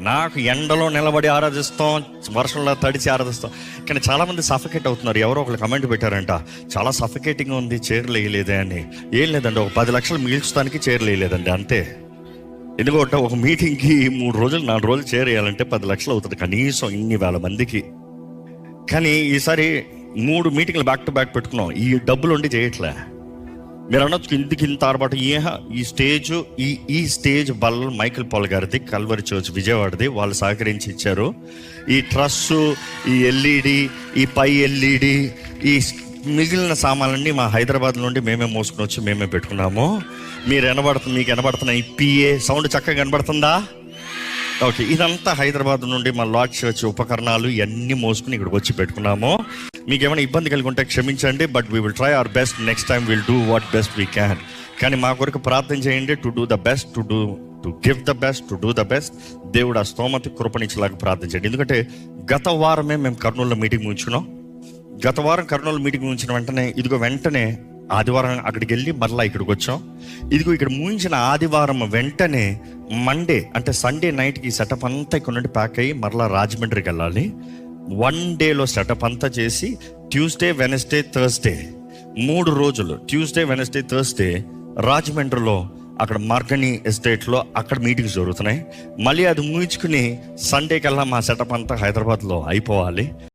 నాకు ఎండలో నిలబడి ఆరాధిస్తాం, వర్షంలో తడిచి ఆరాధిస్తాం. కానీ చాలామంది సఫకేట్ అవుతున్నారు. ఎవరో ఒకరు కమెంట్ పెట్టారంట, చాలా సఫకేటింగ్గా ఉంది, చైర్లు వేయలేదే అని. ఏం లేదండి, ఒక 10 లక్షలు మిగిల్చడానికి చైర్లు వేయలేదండి, అంతే. ఎందుకంటే ఒక మీటింగ్కి 3 రోజులు 4 రోజులు చైర్ వేయాలంటే 10 లక్షలు అవుతుంది కనీసం, ఇన్ని వేల మందికి. కానీ ఈసారి 3 మీటింగ్లు బ్యాక్ టు బ్యాక్ పెట్టుకున్నాం. ఈ డబ్బులు ఉండి చేయట్లే. మీరు అనొచ్చు ఇందుకు ఇంత ఆర్భాటం. ఈ స్టేజ్ బల్ల మైకిల్ పాల్ గారిది, కల్వరి చర్చ్ విజయవాడది. వాళ్ళు సహకరించి ఇచ్చారు. ఈ ట్రస్సు, ఈ ఎల్ఈడి, ఈ పై ఎల్ఈడి, ఈ మిగిలిన సామాన్లన్నీ మా హైదరాబాద్ నుండి మేమే మోసుకుని వచ్చి మేమే పెట్టుకున్నాము. మీకు వినబడుతున్న ఈ పిఏ సౌండ్ చక్కగా కనబడుతుందా? ఓకే, ఇదంతా హైదరాబాద్ నుండి మా లార్డ్ చర్చ్ ఉపకరణాలు ఇవన్నీ మోసుకుని ఇక్కడికి వచ్చి పెట్టుకున్నాము. మీకు ఏమైనా ఇబ్బంది కలిగి ఉంటే క్షమించండి, but we will try our best. Next time will do what best we can. కానీ మా కొరకు ప్రార్థన చేయండి. To do the best, to give the best, to do the best. దేవుడు ఆ స్తోమత కృపణించేలాగా ప్రార్థన చేయండి. ఎందుకంటే గత వారమే మేము కర్నూలులో మీటింగ్ ఉంచుకున్నాం. గత వారం కర్నూలు మీటింగ్ ఉంచిన వెంటనే ఆదివారం అక్కడికి వెళ్ళి మరలా ఇక్కడికి వచ్చాం. ఇక్కడ ముగించిన ఆదివారం వెంటనే మండే అంటే సండే నైట్కి సెటప్ అంతా ఇక్కడ నుండి ప్యాక్ అయ్యి మరలా రాజమండ్రికి వెళ్ళాలి. 1 డేలో సెటప్ అంతా చేసి ట్యూస్డే, వెనస్డే, థర్స్డే 3 రోజులు, ట్యూస్డే, వెనస్డే, థర్స్డే రాజమండ్రిలో అక్కడ మార్గని ఎస్టేట్లో అక్కడ మీటింగ్స్ జరుగుతున్నాయి. మళ్ళీ అది ముగించుకుని సండే కల్లా మా సెటప్ అంతా హైదరాబాద్లో అయిపోవాలి.